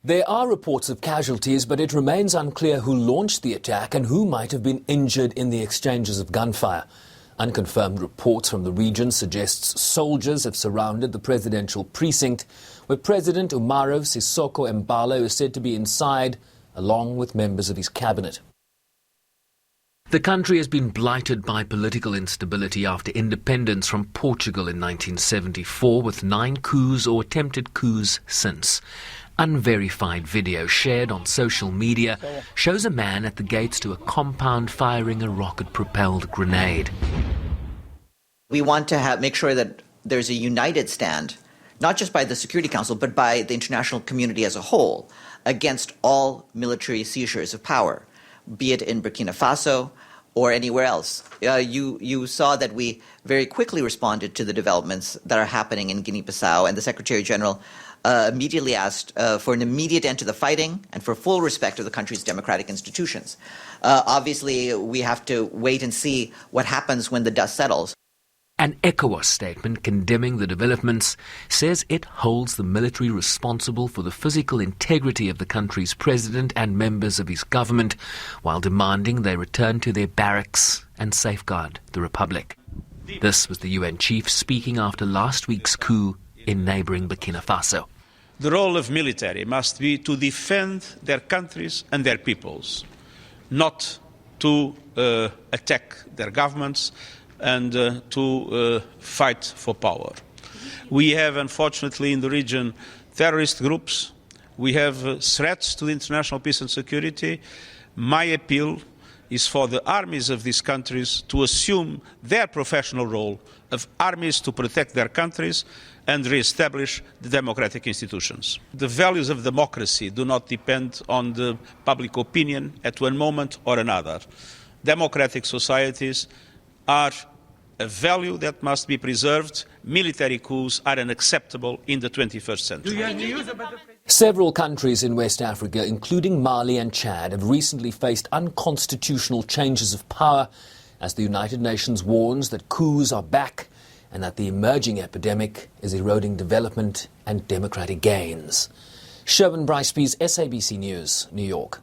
There are reports of casualties, but it remains unclear who launched the attack and who might have been injured in the exchanges of gunfire. Unconfirmed reports from the region suggests soldiers have surrounded the presidential precinct, where President Umaro Sissoco Embalo is said to be inside, along with members of his cabinet. The country has been blighted by political instability after independence from Portugal in 1974, with 9 coups or attempted coups since. Unverified video shared on social media shows a man at the gates to a compound firing a rocket-propelled grenade. We want to make sure that there's a united stand, not just by the Security Council, but by the international community as a whole, against all military seizures of power, be it in Burkina Faso or anywhere else. You saw that we very quickly responded to the developments that are happening in Guinea Bissau, and the Secretary General immediately asked for an immediate end to the fighting and for full respect of the country's democratic institutions. Obviously, we have to wait and see what happens when the dust settles. An ECOWAS statement condemning the developments says it holds the military responsible for the physical integrity of the country's president and members of his government, while demanding they return to their barracks and safeguard the republic. This was the UN chief speaking after last week's coup in neighbouring Burkina Faso. The role of military must be to defend their countries and their peoples, not to attack their governments and to fight for power. We have, unfortunately, in the region, terrorist groups. We have threats to the international peace and security. My appeal is for the armies of these countries to assume their professional role of armies to protect their countries and re-establish the democratic institutions. The values of democracy do not depend on the public opinion at one moment or another. Democratic societies are a value that must be preserved. Military coups are unacceptable in the 21st century. Several countries in West Africa, including Mali and Chad, have recently faced unconstitutional changes of power as the United Nations warns that coups are back and that the emerging epidemic is eroding development and democratic gains. Sherwin Bryce-Pease, SABC News, New York.